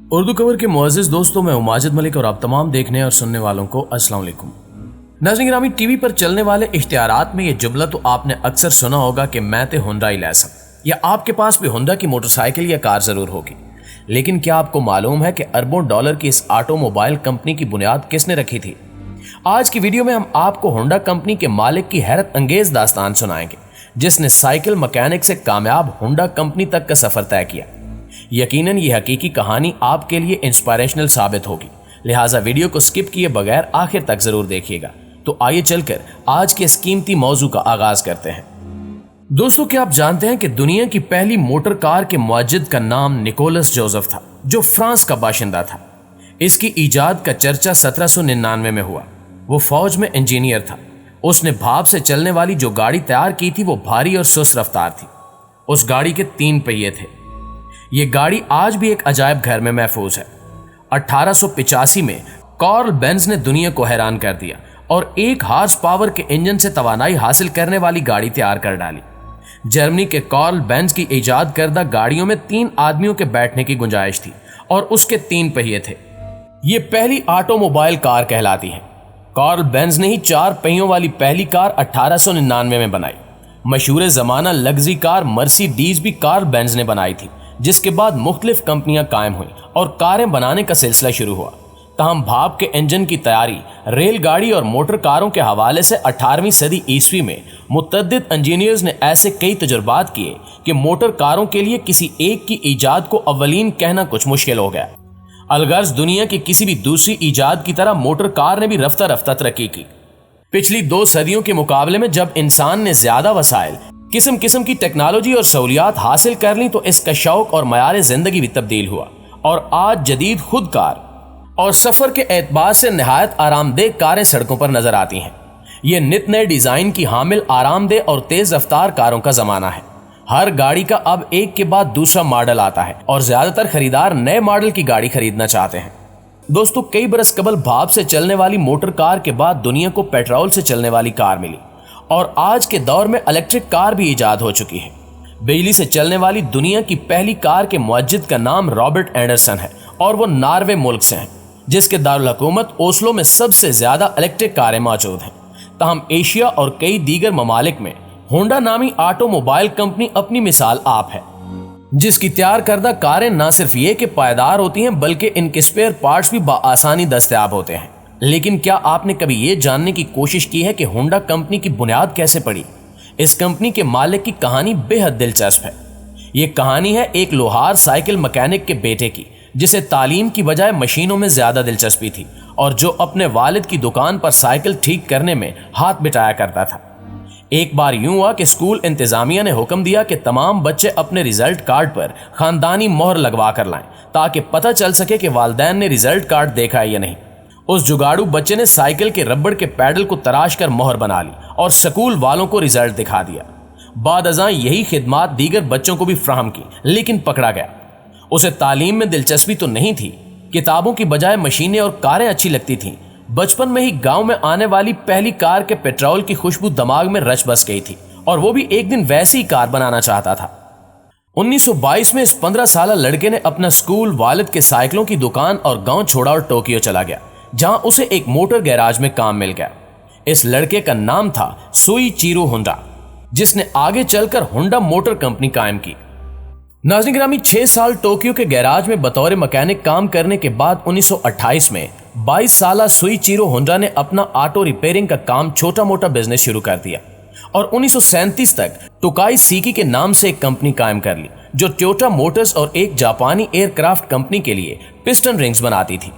اردو کور کے معزز دوستوں، میں ماجد ملک اور آپ تمام دیکھنے اور سننے والوں کو السلام علیکم۔ ناظرین گرامی، ٹی وی پر چلنے والے اشتہارات میں یہ جملہ تو آپ نے اکثر سنا ہوگا کہ میں تے ہنڈائی لیسم، یا آپ کے پاس بھی ہنڈا کی موٹر سائیکل یا کار ضرور ہوگی۔ لیکن کیا آپ کو معلوم ہے کہ اربوں ڈالر کی اس آٹو موبائل کمپنی کی بنیاد کس نے رکھی تھی؟ آج کی ویڈیو میں ہم آپ کو ہنڈا کمپنی کے مالک کی حیرت انگیز داستان سنائیں گے، جس نے سائیکل مکینک سے کامیاب ہنڈا کمپنی تک کا سفر طے کیا۔ یقیناً یہ حقیقی کہانی آپ کے لیے انسپائریشنل ثابت ہوگی، لہٰذا ویڈیو کو سکپ کیے بغیر آخر تک ضرور دیکھیے گا۔ تو آئیے چل کر آج کے اس قیمتی موضوع کا آغاز کرتے ہیں۔ دوستو، کیا آپ جانتے ہیں کہ دنیا کی پہلی موٹر کار کے موجد کا نام نکولس جوزف تھا، جو فرانس کا باشندہ تھا۔ اس کی ایجاد کا چرچا 1799 میں ہوا۔ وہ فوج میں انجینئر تھا۔ اس نے بھاپ سے چلنے والی جو گاڑی تیار کی تھی وہ بھاری اور سست رفتار تھی۔ اس گاڑی کے 3 پہیے تھے۔ یہ گاڑی آج بھی ایک عجائب گھر میں محفوظ ہے۔ 1885 میں کارل بینز نے دنیا کو حیران کر دیا اور 1 ہارس پاور کے انجن سے توانائی حاصل کرنے والی گاڑی تیار کر ڈالی۔ جرمنی کے کارل بینز کی ایجاد کردہ گاڑیوں میں 3 آدمیوں کے بیٹھنے کی گنجائش تھی اور اس کے 3 پہیے تھے۔ یہ پہلی آٹو موبائل کار کہلاتی ہے۔ کارل بینز نے ہی 4 پہیوں والی پہلی کار 1899 میں بنائی۔ مشہور زمانہ لگژری کار مرسیڈیز بھی کارل بینز نے بنائی تھی، جس کے بعد مختلف کمپنیاں قائم ہوئیں اور کاریں بنانے کا سلسلہ شروع ہوا۔ تاہم بھاپ کے انجن کی تیاری ریل گاڑی اور موٹر کاروں کے حوالے سے 18ویں صدی عیسوی میں متعدد انجینئرز نے ایسے کئی تجربات کیے کہ موٹر کاروں کے لیے کسی ایک کی ایجاد کو اولین کہنا کچھ مشکل ہو گیا۔ الغرض دنیا کی کسی بھی دوسری ایجاد کی طرح موٹر کار نے بھی رفتہ رفتہ ترقی کی۔ پچھلی 2 صدیوں کے مقابلے میں جب انسان نے زیادہ وسائل، قسم قسم کی ٹیکنالوجی اور سہولیات حاصل کر لیں تو اس کا شوق اور معیار زندگی بھی تبدیل ہوا، اور آج جدید خود کار اور سفر کے اعتبار سے نہایت آرام دہ کاریں سڑکوں پر نظر آتی ہیں۔ یہ نت نئے ڈیزائن کی حامل آرام دہ اور تیز رفتار کاروں کا زمانہ ہے۔ ہر گاڑی کا اب ایک کے بعد دوسرا ماڈل آتا ہے اور زیادہ تر خریدار نئے ماڈل کی گاڑی خریدنا چاہتے ہیں۔ دوستو، کئی برس قبل بھاپ سے چلنے والی موٹر کار کے بعد دنیا کو پیٹرول سے چلنے والی کار ملی، اور آج کے دور میں الیکٹرک کار بھی ایجاد ہو چکی ہے۔ بجلی سے چلنے والی دنیا کی پہلی کار کے موجد کا نام رابرٹ اینڈرسن ہے، اور وہ ناروے ملک سے ہیں، جس کے دارالحکومت اوسلو میں سب سے زیادہ الیکٹرک کاریں موجود ہیں۔ تاہم ایشیا اور کئی دیگر ممالک میں ہونڈا نامی آٹو موبائل کمپنی اپنی مثال آپ ہے، جس کی تیار کردہ کاریں نہ صرف یہ کہ پائیدار ہوتی ہیں بلکہ ان کے اسپیئر پارٹس بھی بآسانی دستیاب ہوتے ہیں۔ لیکن کیا آپ نے کبھی یہ جاننے کی کوشش کی ہے کہ ہونڈا کمپنی کی بنیاد کیسے پڑی؟ اس کمپنی کے مالک کی کہانی بے حد دلچسپ ہے۔ یہ کہانی ہے ایک لوہار سائیکل مکینک کے بیٹے کی، جسے تعلیم کی بجائے مشینوں میں زیادہ دلچسپی تھی اور جو اپنے والد کی دکان پر سائیکل ٹھیک کرنے میں ہاتھ بٹایا کرتا تھا۔ ایک بار یوں ہوا کہ اسکول انتظامیہ نے حکم دیا کہ تمام بچے اپنے ریزلٹ کارڈ پر خاندانی مہر لگوا کر لائیں تاکہ پتہ چل سکے کہ والدین نے ریزلٹ کارڈ دیکھا ہے یا نہیں۔ اس جگاڑو بچے نے سائیکل کے ربڑ کے پیڈل کو تراش کر مہر بنا لی اور سکول والوں کو ریزلٹ دکھا دیا۔ بعد ازاں یہی خدمات دیگر بچوں کو بھی فراہم کی، لیکن پکڑا گیا۔ اسے تعلیم میں دلچسپی تو نہیں تھی، کتابوں کی بجائے مشینیں اور کاریں اچھی لگتی تھیں۔ بچپن میں ہی گاؤں میں آنے والی پہلی کار کے پیٹرول کی خوشبو دماغ میں رچ بس گئی تھی، اور وہ بھی ایک دن ویسی کار بنانا چاہتا تھا۔ 1922 میں اس 15 سالہ لڑکے نے اپنا اسکول، والد کے سائیکلوں کی دکان اور گاؤں چھوڑا اور ٹوکیو چلا گیا، جہاں اسے ایک موٹر گیراج میں کام مل گیا۔ اس لڑکے کا نام تھا سوئی چیرو ہونڈا، جس نے آگے چل کر ہونڈا موٹر کمپنی قائم کی۔ ناظرین گرامی، 6 سال ٹوکیو کے گیراج میں بطور مکینک کام کرنے کے بعد 1928 میں 22 سالہ سوئی چیرو ہونڈا نے اپنا آٹو ریپیئرنگ کا کام چھوٹا موٹا بزنس شروع کر دیا، اور 1937 تک ٹوکائی سیکی کے نام سے ایک کمپنی قائم کر لی، جو ٹویوٹا موٹرز اور ایک جاپانی ایئر کرافٹ کمپنی کے لیے پسٹن رنگز بناتی تھی۔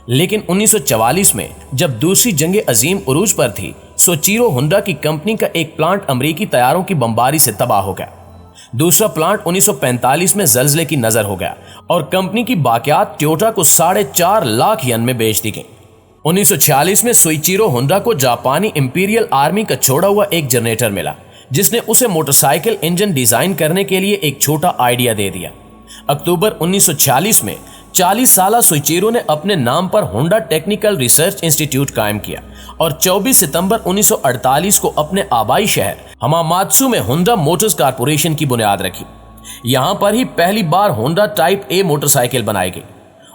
لیکن 1944 میں جب دوسری جنگ عظیم عروج پر تھی، سوچیرو ہونڈا کی کمپنی کا ایک پلانٹ امریکی طیاروں کی بمباری سے تباہ ہو گیا۔ دوسرا پلانٹ 1945 میں زلزلے کی نظر ہو گیا اور کمپنی کی باقیات ٹویوٹا کو 4.5 لاکھ ین میں بیچ دی گئیں۔ 1946 میں سوئچیرو ہونڈا کو جاپانی امپیریل آرمی کا چھوڑا ہوا ایک جنریٹر ملا، جس نے اسے موٹر سائیکل انجن ڈیزائن کرنے کے لیے ایک چھوٹا آئیڈیا دے دیا۔ اکتوبر 1946 میں 40 سالہ سوئچیرو نے اپنے نام پر ہونڈا ٹیکنیکل ریسرچ انسٹیٹیوٹ قائم کیا اور 24 ستمبر 1948 کو اپنے آبائی شہر ہماماتسو میں ہونڈا موٹرز کارپوریشن کی بنیاد رکھی۔ یہاں پر ہی پہلی بار Honda type A motorcycle بنائی گئی۔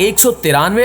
193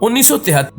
1973